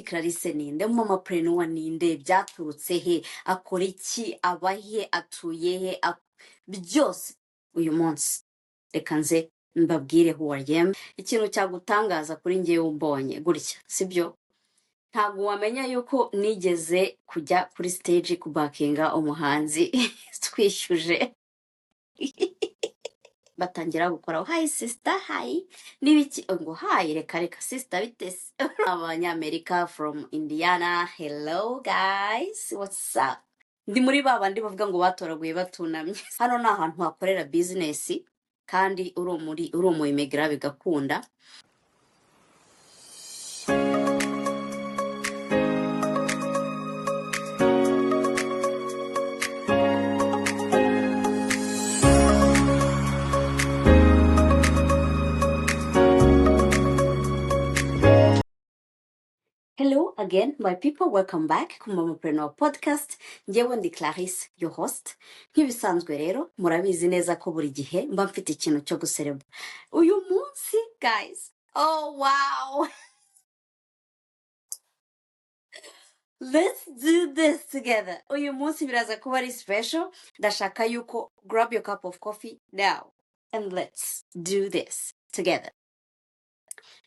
Clarisse ninde, umumapreneur ninde, byaturutse he, akora iki, abahe, atuye he, byose uyu munsi reka nze mbabwire who I am. Ikintu cyagutangaza kuri njyewe umbonye gutya sibyo, ntabwo wamenya yuko nigeze kujya kuri stage kubakinga umuhanzi twishyuje batangira gukora hi sister hi n'ibiki ngo hi reka sister bitese abanyamerika from Indiana. Hello guys, what's up? Ndi muri babandi bavuga ngo batoraguye batunamye. Hano ni ahantu hakorera business kandi uri umu immigrant bigakunda. Hello again, my people. Welcome back ku Mamapreneur podcast. Njyewe ndi Clarisse, your host. Nk'ibisanzwe rero, murabizi neza ko buri gihe mba mfite ikintu cyo guserebra. Uyu munsi, guys. Oh, wow. Let's do this together. Uyu munsi biraza kuba ari special. Ndashaka yuko grab your cup of coffee now and let's do this together.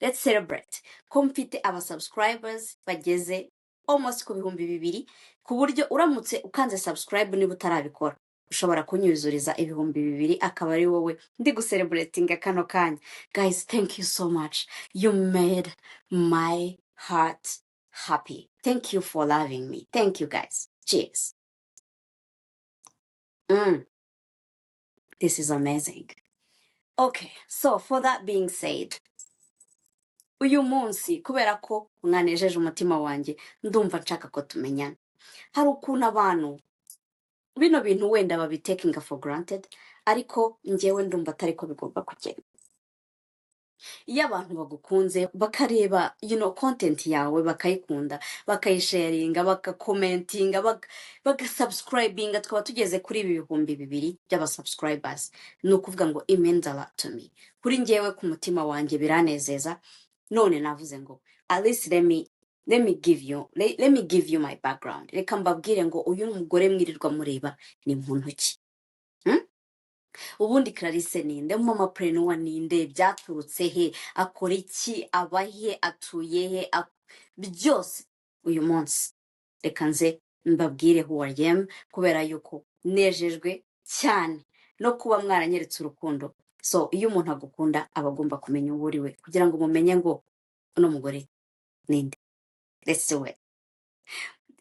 Let's celebrate ko mfite aba subscribers bageze almost ku 2,000 ku buryo uramutse ukanze subscribe niba utarabikora ushobora kunyuzuriza 2,000 akaba ari wowe ndi gucelebrating kano kanya. Guys, thank you so much. You made my heart happy. Thank you for loving me. Thank you guys. Cheers. This is amazing. Okay, so for that being said, uyu munsi kubera ko mwanejeje umutima wanjye ndumva nshaka ko tumenyana. Hari ukuntu abantu bino bintu wenda babitakinga for granted ariko njyewe ndumva atari ko bigomba kugenda. Iyo abantu bagukunze bakareba content yawe bakayikunda bakayisharinga bakakomentinga bagasubscribinga tukaba tugeze kuri 2,000 by'aba subscribers, ni ukuvuga ngo it means a lot to me. Kuri njyewe ku mutima wanjye biranezeza. None navuze ngo at least let me give you my background. Reka mbabwire ngo uyu mugore mwirirwa mureba ni muntu ki. Ubundi Clarisse ninde, umumapreneur ninde, byaturutse he, akora iki, abahe, atuye he, byose uyu munsi reka nze mbabwire who I am kubera yuko nejejwe cyane no kuba mwaranyeretse urukundo. So iyo umuntu agukunda abagomba kumenya uwo uri we kugira ngo mumenye ngo uno mugore ninde. Let's do it.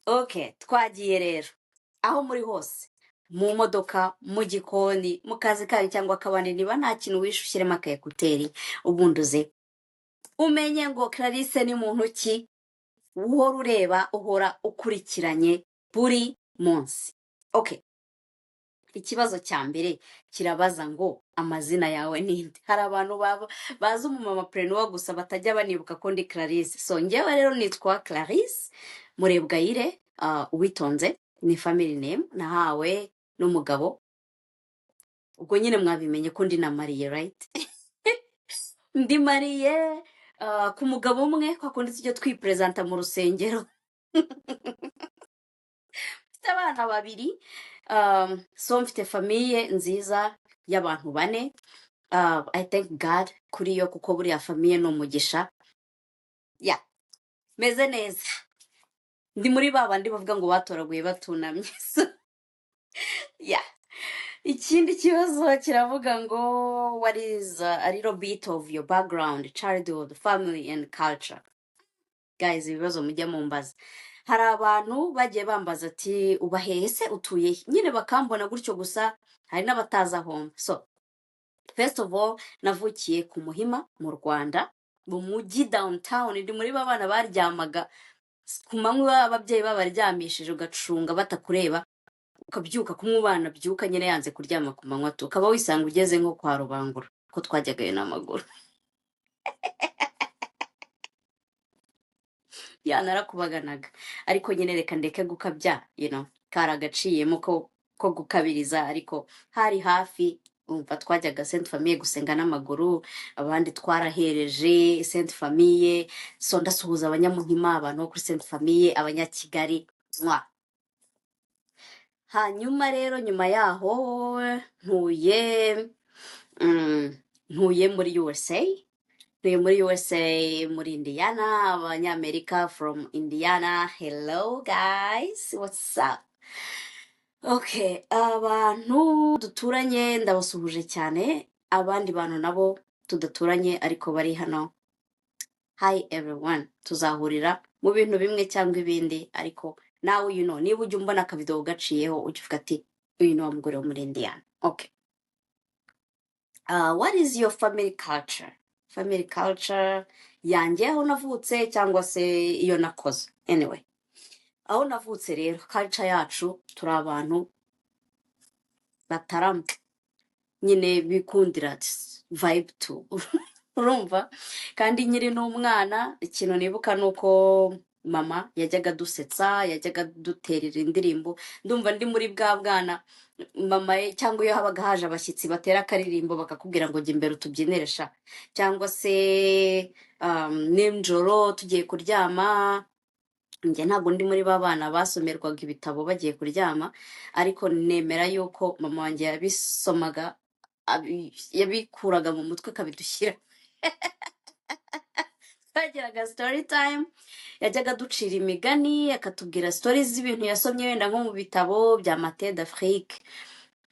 Okay, twagiye rero aho muri hose, mu modoka, mu gikoni, mu kazi kayo cyangwa akabandi, niba nta kintu wishe ushyiremo akayekuteri ubundi uze umenye ngo Clarisse ni muntu ki, uhora ureba, uhora ukurikiranye buri munsi. Okay, ikibazo cya mbere kirabaza ngo amazina yawe ninde. Hari abantu bazi umumapreneur gusa batajya banibuka ko ndi Clarisse. So njyewe rero nitwa Clarisse Murebwayire, uwitonze ni family name nahawe n'umugabo. Ubwo nyine mwabimenye ko ndi na mariye, right? Ndi mariye ku mugabo umwe kwa kundi tujya twipresenta mu rusengero. Mfite abana 2, so mfite famille nziza y'abantu 4. I thank God kuri yo kuko buriya famille no mugisha. Yeah, meze neza. Ndi muri babandi bavuga ngo batoraguye batunamye. Yeah. Ikindi kibazo kiravuga ngo what is a little bit of your background, childhood, family and culture. Guys, ibibazo mujya mumbaza. Hari abantu bagiye bambaza ati ubahehe se utuye nyine bakambona gutyo gusa, hari n'abataza home. So first of all, navukiye ku Muhima mu Rwanda mu mujyi downtown. Ndi muri babana baryamaga ku manywa ababyeyi babaryamishije ugacunga batakureba ukabyuka kumubana byuka nyine yanze kuryama ku manywa ukaba wisanga ugeze nko kwa Rubangura ko twajyagayo n'amaguru. Ya narakubaganaga ariko nyine reka ndeke gukabya karagaciyemo ko gukabiriza, ariko hari hafi umva twajyaga Sainte Famille gusenga n'amaguru, abandi twarahereje Sainte Famille. So ndasuhuza abanyamuhima, abantu bo kuri Sainte Famille, abanyakigali. Mwa. Hanyuma rero nyuma yaho ntuye ntuye muri USA. Ntuye muri USA muri Indiana, abanyamerika from Indiana. Hello guys, what's up? Okay, abantu duturanye ndabasuhuje cyane, abandi bantu nabo tudaturanye ariko bari hano. Hi everyone, tuzahurira mu bintu bimwe cyangwa ibindi, ariko nawe niba ujya umbona akavideo gaciyeho ujya uvuga ati uyu ni wa mugore wo muri Indiana. Okay. What is your family culture? Family culture yanjye aho navutse cyangwa se iyo nakoze. Anyway, aho navutse rero culture yacu turi abantu batarama nyine bikundira vibe tu urumva. Kandi nkiri n'umwana ikintu nibuka nuko mama yajyaga dusetsa, yajyaga duterera indirimbo. Ndumva ndi muri bwa bwana mama cyangwa iyo habaga haje abashyitsi batera akaririmbo bakakubwira ngo jya imbere utubyineresha, cyangwa se nijoro tugiye kuryama. Njye ntabwo ndi muri ba bana basomerwaga ibitabo bagiye kuryama, ariko nemera yuko mama wanjye yabisomaga, yabikuraga mu mutwe akabidushyira. Twagiraga story time, yajyaga ducira imigani akatubwira stories z'ibintu yasomye wenda nko mu bitabo bya Mate d'Afrique,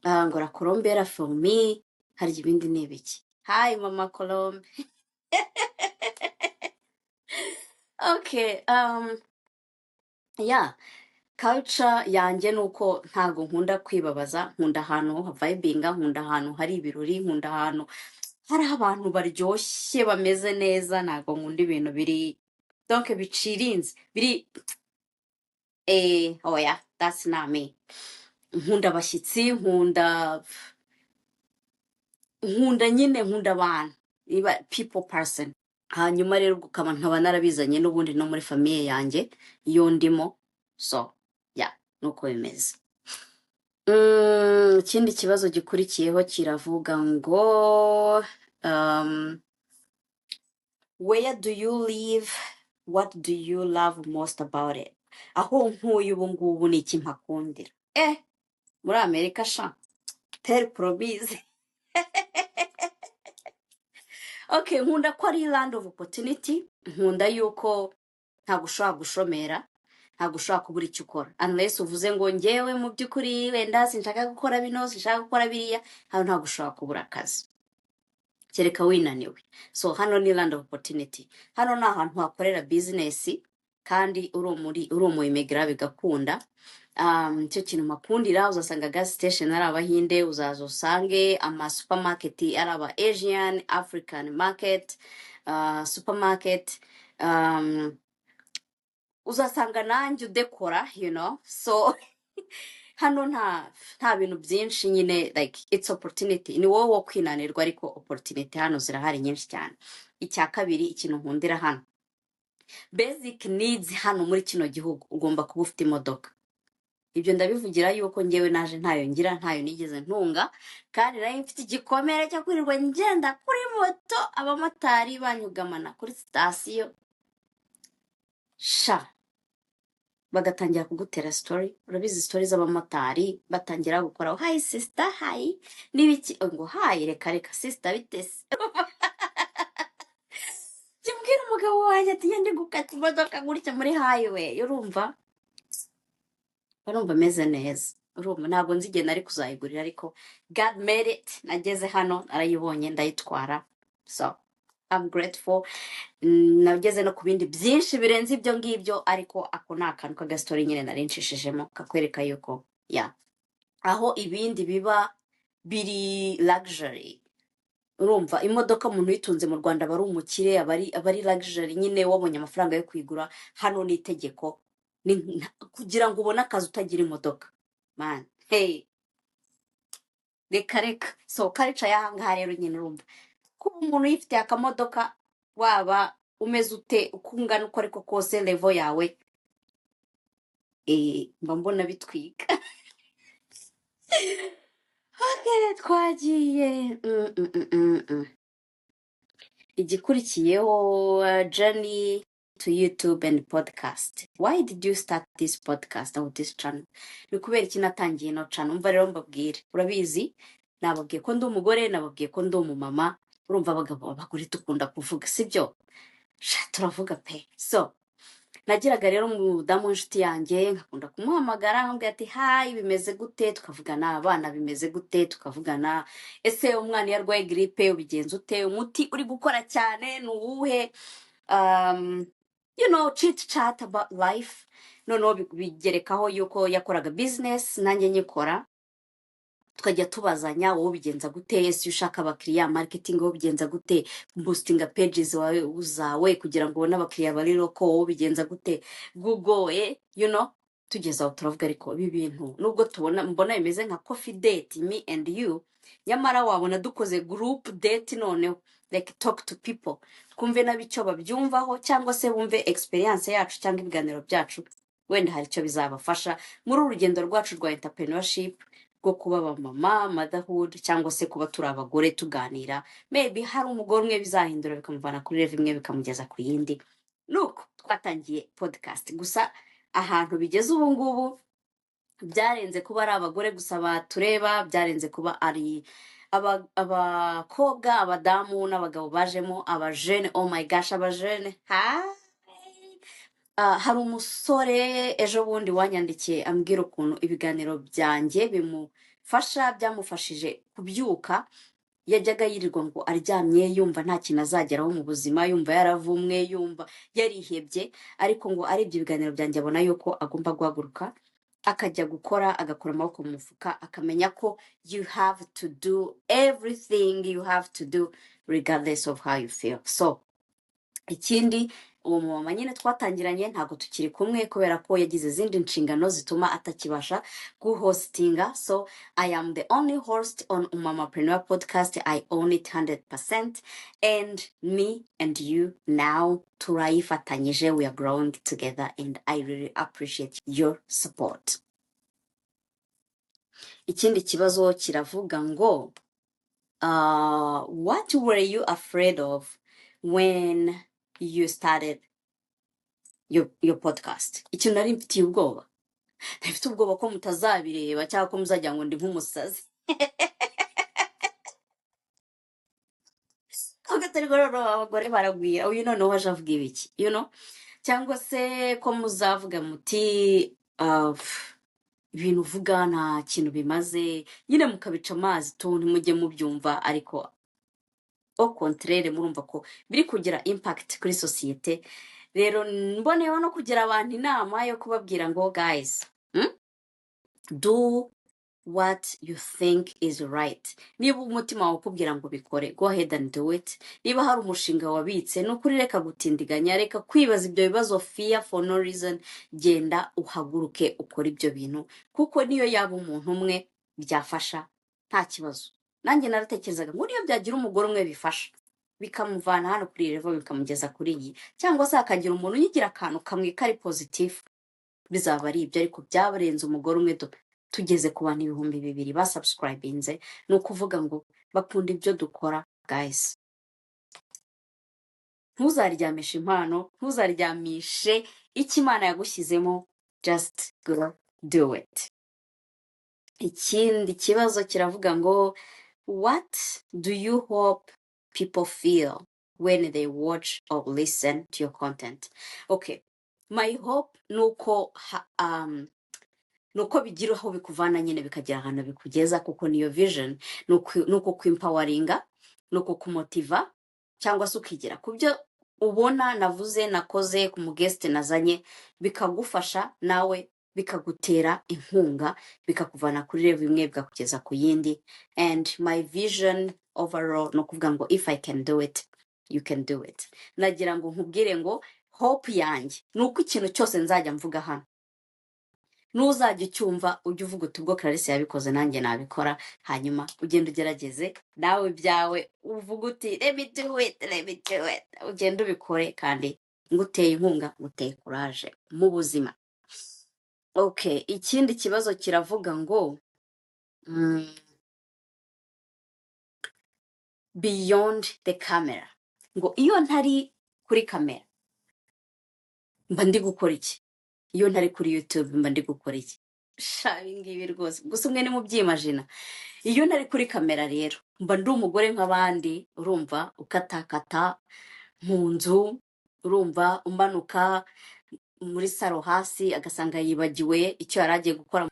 ngo la Colombe la fourmi, hari ibindi n'ibiki. Hi mama Colombe. Okay, yeah, culture yanjye nuko ntago nkunda kwibabaza, nkunda ahantu havibinga, nkunda ahantu hari ibirori, nkunda ahantu hari abantu baryoshye bameze neza. Ntago nkunda ibintu biri donc bicirinze biri oh yeah, that's not me. Nkunda abashyitsi, nkunda nyine nkunda abantu, people person. Hanyuma rero ukaba nkaba narabizanye n'ubundi no muri famille yanjye iyo ndimo. So yeah, nuko bimeze. Ikindi kibazo gikurikiyeho kiravuga ngo where do you live, what do you love most about it? Aho nkuye ubu ngubu ni iki mpakundira? Muri Amerika sha tell promise. Okay, nkunda ko ari land of opportunity. Nkunda yuko ntabwo ushobora gushomera, ntabwo ushobora kubura icyo ukora unless uvuze ngo njyewe mu by'ukuri wenda sinshaka gukora bino, sinshaka gukora biriya. Hano ntabwo ushobora kubura akazi kereka winaniwe. So hano ni land of opportunity. Hano ni ahantu hakorera business kandi uri mu immigrant bigakunda. Cyo kintu makundira, uzasanga gas station ari abahinde, uzaza usange ama supermarket ari aba Asian African market, supermarket. Uzasanga nanjye udekora, so hano nta bintu byinshi nyine, like it's opportunity. Ni wowe wo kwinanirwa ariko opportunity hano zirahari nyinshi cyane. Icya kabiri, ikintu nkundira hano, basic needs hano muri kino gihugu ugomba kuba ufite imodoka. Ibyo ndabivugira yuko njyewe naje ntayo ngira, ntayo nigeze ntunga, kandi nari mfite igikomere cyo kwirirwa ngenda kuri moto, abamotari banyugamana kuri sitasiyo sha bagatangira kugutera story. Urabizi story z'abamotari batangira gukora hi sister, hi nibiki, ngo hi reka sister bitese. Kimbwira umugabo wanjye ati njye gukata imodoka gutya muri highway, urumva meze neza. Urumva ntabwo nzigenda nari kuzayigurira, ariko God made it. Nageze hano narayibonye ndayitwara, so I'm grateful. Nageze no ku bindi byinshi birenze ibyo ngibyo, ariko ako ni akantu k'agastori nyine nari nshishijemo kakwereka yuko aho ibindi biba biri luxury. Urumva imodoka umuntu yitunze mu Rwanda bari umukire, abari luxury nyine wabonye amafaranga yo kwigura. Hano ni itegeko kugira ngo ubone akazi utagira imodoka, man. Hey, reka. So culture y'ahangaha rero nyine urumva kuba umuntu yifitiye akamodoka, waba umeze ute, ukungana uko ariko kose, level yawe mba mbona bitwika. Okay, twagiye. Igikurikiyeho journey to YouTube and podcast. Why did you start this podcast or this channel? Ni kubera iki natangiye no channel? Umva rero mbabwire. Urabizi? Nababwiye ko ndi umugore, nababwiye ko ndi umumama. Urumva abagabo abagore dukunda kuvuga, sibyo? Turavuga pe. So, nagiraga rero umudamu w'inshuti yanjye nkakunda kumuhamagara nkambwira ati hayi bimeze gute, tukavugana abana bimeze gute, tukavugana ese umwana iyo arwaye gripe ubigenza ute, umuti uri gukora cyane ni uwuhe, chit chat about life. Noneho bigerekaho yuko yakoraga business nanjye nyikora, tukajya tubazanya wowe ubigenza gute, ese iyo ushaka abakiriya marketing wowe ubigenza gute, boostinga pages zawe kugira ngo ubone abakiriya bari loko wowe ubigenza gute, Google, tugeze aho turavuga ariko ibi bintu nubwo mbona bimeze nka coffee date me and you, nyamara wabona dukoze group date noneho like talk to people, twumve n'abicyo babyumvaho cyangwa se bumve experience yacu cyangwa ibiganiro byacu, wenda hari icyo bizabafasha muri urugendo rwacu rwa entrepreneurship bwo kuba abamama, motherhood, cyangwa se kuba turi abagore tuganira, maybe hari umugore umwe bizahindura bikamuvana kuri level imwe bikamugeza ku yindi. Nuko twatangiye podcast, gusa ahantu bigeze ubu ngubu byarenze kuba ari abagore gusa batureba, byarenze kuba ari abakobwa, abadamu n'abagabo bajemo, abajene, oh my gosh, abajene. Hari umusore ejo bundi wanyandikiye ambwira ukuntu ibiganiro byanjye byamufashije kubyuka. Yajyaga yirirwa ngo aryamye yumva nta kintu azageraho mu buzima, yumva yaravumwe, yumva yarihebye, ariko ngo arebye ibiganiro byanjye abona yuko agomba guhaguruka akajya gukora, agakora amaboko mu mufuka, akamenya ko you have to do everything you have to do regardless of how you feel. So ikindi, uwo mama nyine twatangiranye ntabwo tukiri kumwe kubera ko yagize izindi nshingano zituma atakibasha guhostinga. So I am the only host on Umamapreneur podcast. I own it 100%, and me and you now turayifatanyije, we are growing together, and I really appreciate your support. Ikindi kibazo kiravuga ngo what were you afraid of when you started your podcast? Ikintu nari mfitiye ubwoba, ntafite ubwoba ko mutazabireba cyangwa ko muzajya ngo ndi nk'umusazi. Agatari gororo abagore baragwira, uyu noneho waje avuga ibiki, cyangwa se ko muzavuga muti ibintu uvuga nta kintu bimaze, nyine mukabica amazi tu ntimujye mubyumva, ariko au contraire murumva ko biri kugira impact kuri societe. Rero mboneyeho no kugira abantu inama yo kubabwira ngo guys, do what you think is right. Niba umutima wawe ukubwira ngo bikore, go ahead and do it. Niba hari umushinga wabitse nukuri reka gutindiganya, reka kwibaza ibyo bibazo, fear for no reason, genda uhaguruke ukora ibyo bintu, kuko niyo yaba umuntu umwe byafasha nta kibazo. Nanjye naratekerezaga ngo niyo byagira umugore umwe bifasha bikamuvana hano kuri level bikamugeza kuri iyi, cyangwa se akagira umuntu yigira akantu kamwe kari positive, bizaba ari ibyo. Ariko byabarenze umugore umwe tugeze ku bantu 2,000 basubscribinze, ni ukuvuga ngo bakunda ibyo dukora. Guys, ntuzaryamishe impano, ntuzaryamishe icyo Imana yagushyizemo, just go do it. Ikindi kibazo kiravuga ngo what do you hope people feel when they watch or listen to your content? Okay, my hope nuko bigira aho bikuvana nyine bikagera ahantu bikugeza, kuko niyo vision, nuko kwimpawaringa, nuko kumotiva, cyangwa se ukigira ku byo ubona navuze nakoze ku mugeste nazanye, bikagufasha nawe, bikagutera inkunga, bikakuvana kuri level imwe bikakugeza ku yindi. And my vision overall no kuvuga ngo if I can do it, you can do it. Nagira ngo nkubwire ngo hope yanjye nuko ikintu cyose nzajya mvuga hano nuzajya ucyumva ujye uvuga uti ubwo Clarisse yabikoze nanjye nabikora, hanyuma ugenda ugerageze nawe byawe, uvuga uti let me do it, ugenda ubikore, kandi nguteye inkunga, nguteye courage mu buzima. Okay, ikindi kibazo kiravuga ngo beyond the camera, ngo iyo ntari kuri kamera mba ndi gukora iki, iyo ntari kuri YouTube mba ndi gukora iki. Sha ibi ngibi rwose gusa umwe ni mubyimajina. Iyo ntari kuri kamera rero mba ndi umugore nk'abandi, urumva, ukatakata mu nzu, urumva, umanuka muri saro hasi agasanga yibagiwe icyo yari agiye gukora.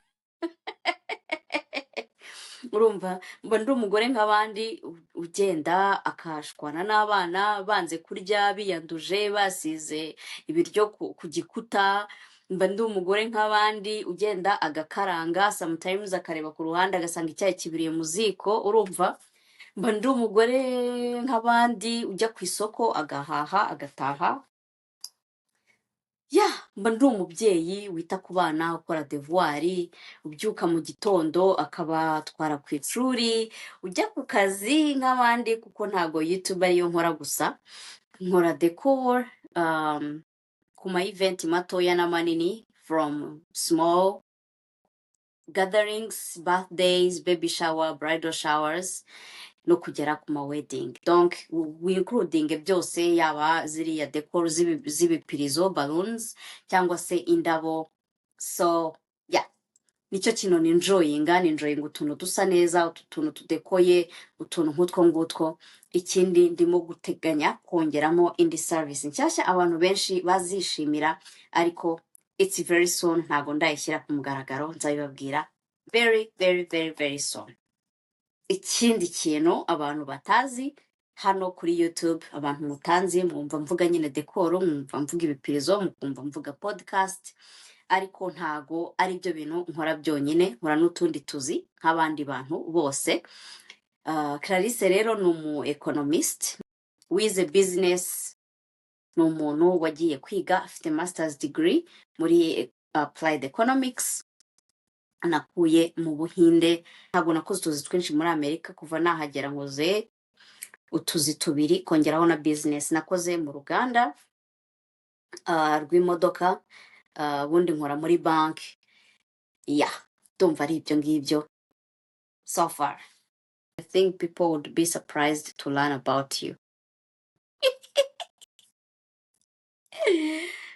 Urumva, mba ndi umugore nk'abandi ugenda akashwana n'abana banze kurya, biyanduje, basize ibiryo ku gikuta. Mba ndi umugore nk'abandi ugenda agakaranga, sometimes akareba ku ruhande agasanga icyayi kibiriye mu ziko, urumva. Mba ndi umugore nk'abandi ujya ku isoko agahaha agataha. Ya, mba ndi umubyeyi wita ku bana, ukora devuwari, ubyuka mu gitondo akabatwara ku ishuri, ujya ku kazi nk'abandi, kuko ntago YouTube ariyo nkora gusa, nkora decor ku ma event matoya na manini, from small gatherings, birthdays, baby shower, bridal showers, no kugera ku ma wedding. Donc we including byose, yaba ziriya decor z'ibipirizo, balloons, cyangwa se indabo. So yeah, nicyo kintu ninjoyinga utuntu dusa neza, utuntu tudekoye, utuntu nk'utwo ngutwo. Ikindi ndimo guteganya kongeramo indi service nshyashya abantu benshi bazishimira, ariko it's very soon, ntago ndayishyira ku mugaragaro, nzabibabwira very very very very soon. Ikindi kintu abantu batazi hano kuri YouTube, abantu mutanzi, mwumva mvuga nyine decor, mwumva mvuga ibipirizo, mukumva mvuga podcast, ariko ntago ari byo bintu nkora byonyine, nkora n'utundi tuzi nk'abandi bantu bose. Clarisse rero ni umu economist wize business, ni umuntu wagiye kwiga, afite masters degree muri applied economics, nakuye mu Buhinde. Ntabwo nakoze utuzi twinshi muri Amerika, kuva nahagera nkoze utuzi tubiri kongeraho na business. Nakoze mu ruganda rw'imodoka, ubundi nkora muri bank. Yeah, ndumva ari ibyo ngibyo so far. I think people would be surprised to learn about you.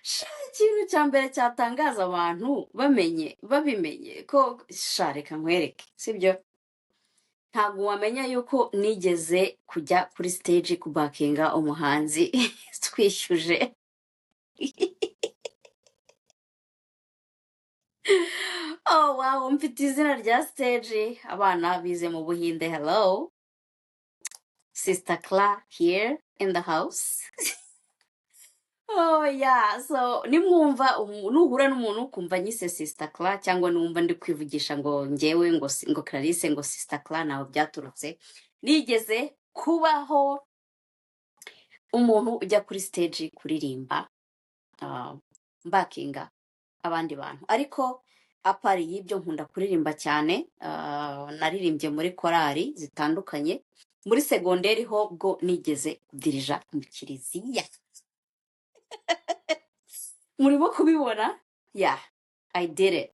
Sha, ikintu cya mbere cyatangaza abantu babimenye ko, sha reka nkwereke, sibyo, ntabwo wamenya yuko nigeze kujya kuri stage kubakinga umuhanzi twishyuje. Oh wow, mfite izina rya stage, abana bize mu Buhinde. Hello, Sister Cla here in the house. Oh yeah, so nimwumva nuhura n'umuntu kumva nyise Sister Cla, cyangwa numva ndi kwivugisha ngo ngewe ngo Clarisse ngo Sister Cla, naho byaturutse. Nigeze kubaho umuntu ujya kuri stage kuririmba, mbakinga abandi bantu, ariko apari y'ibyo nkunda kuririmba cyane. Naririmbye muri korali zitandukanye. Muri segonderi ho bwo nigeze kudirija mu kiliziya. Murimo kubibona? Yeah, I did it.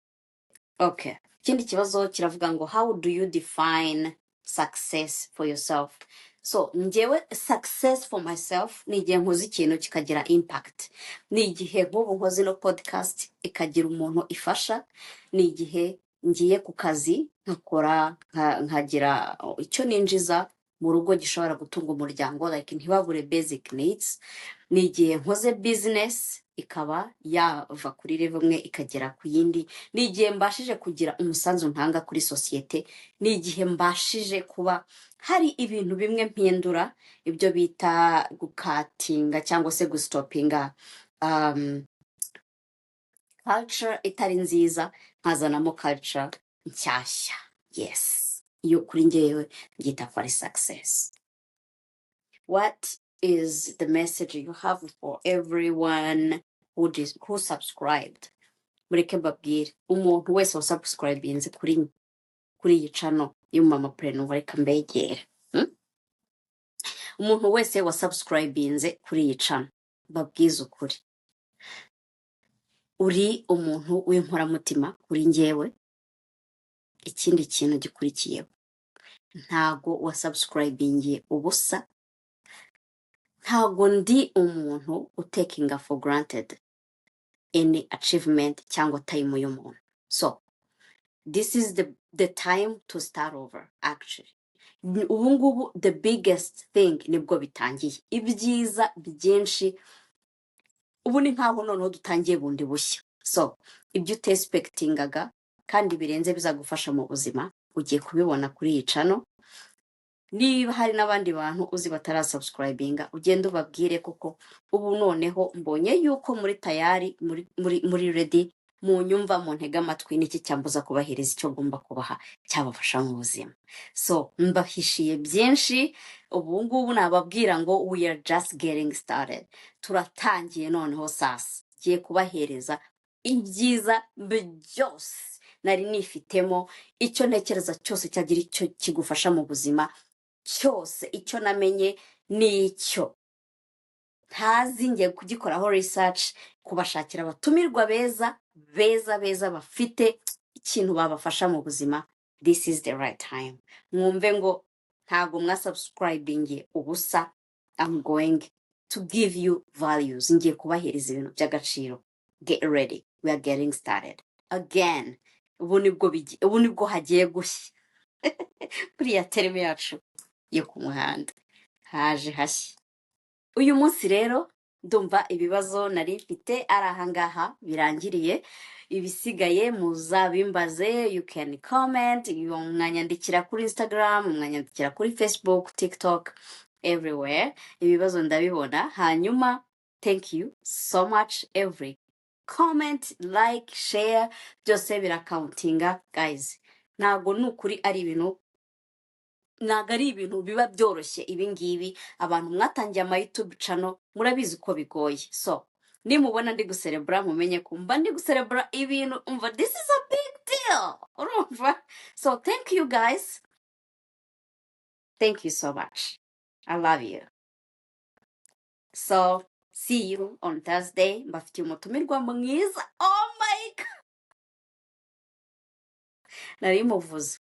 Okay. Ikindi kibazo kiravuga ngo how do you define success for yourself? So njyewe success for myself ni igihe nkoze ikintu kikagira impact, ni igihe nk'ubu nkoze no podcast ikagira umuntu ifasha, ni igihe ngiye ku kazi nkakora nkagira icyo ninjiza mu rugo gishobora gutunga umuryango, like ntibabure basic needs. Ni igihe nkoze business ikaba yava kuri level imwe ikagera ku yindi. Ni igihe mbashije kugira umusanzu ntanga kuri societe. Ni igihe mbashije kuba hari ibintu bimwe mpindura, ibyo bita gukatinga cyangwa se gustopinga culture itari nziza, nkazanamo culture nshyashya. Yes, iyo kuri njyewe ngita ko ari success. What is the message you have for everyone who subscribed? Mureke mbabwire, umuntu wese wa subscribinze kuri iyi channel y'umama Prenova, reka mbegere. Umuntu wese wa subscribinze kuri iyi channel, babwize ukuri, uri umuntu w'inkoramutima kuri njyewe. Ikindi kintu gikurikiyeho, ntago wasubscribingiye ubusa, ntago ndi umuntu utakinga for granted any achievement cyangwa time y'umuntu. So this is the time to start over actually. Ubu ngubu the biggest thing nibwo bitangiye, ibyiza byinshi ubu ni nkaho noneho dutangiye bundi bushya. So ibyo utexpectingaga kandi birenze bizagufasha mu buzima ugiye kubibona kuri iyi channel. Niba hari n'abandi bantu uzi batarasubscribinga, ugenda ubabwire kuko ubu noneho mbonye yuko muri tayari muri ready, mu nyumva mu ntega amatwi n'iki cyambuza kubahereza icyo ngomba kubaha cyabafasha mu buzima. So mbahishiye byinshi, ubu ngubu nababwira ngo we are just getting started. Turatangiye noneho sasa, giye kubahereza ibyiza byose nari nifitemo, icyo ntekereza cyose cyagira icyo kigufasha mu buzima cyose, icyo namenye nicyo ntazi ngiye kugikoraho research, kubashakira abatumirwa beza bafite ikintu babafasha mu buzima. This is the right time. Mwumve ngo ntago mwasubscribingiye ubusa. I'm going to give you values, ngiye kubahereza ibintu by'agaciro. Get ready, we are getting started again. Ubu nibwo hagiye gushya kuri ya terime yacu yo ku muhanda, haje hashya. Uyu munsi rero ndumva ibibazo nari mfite ari ahangaha birangiriye. Ibisigaye muzabimbaze, you can comment, mwanyandikira kuri Instagram, mwanyandikira kuri Facebook, TikTok, everywhere. Ibibazo ndabibona. Hanyuma thank you so much, every comment, like, share, byose birakauntinga guys. Ntago nukuri ari ibintu, ntago ari ibintu biba byoroshye ibi ngibi. Abantu mwatangiye ama YouTube channel murabizi ko bigoye. So nimubona ndi guserebra mumenye kumba ndi guserebra ibintu, umva this is a big deal, urumva. So thank you guys, thank you so much, I love you. So see you on Thursday. Mbafitiye umutumirwa mwiza. Oh my god, nari muvuze,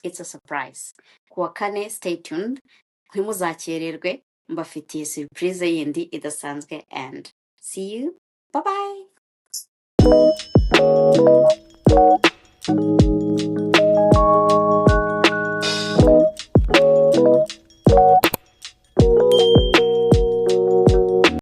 it's a surprise. Kuwa kane stay tuned, ntimuzakererwe, mbafitiye surprise yindi idasanzwe. And see you, bye bye.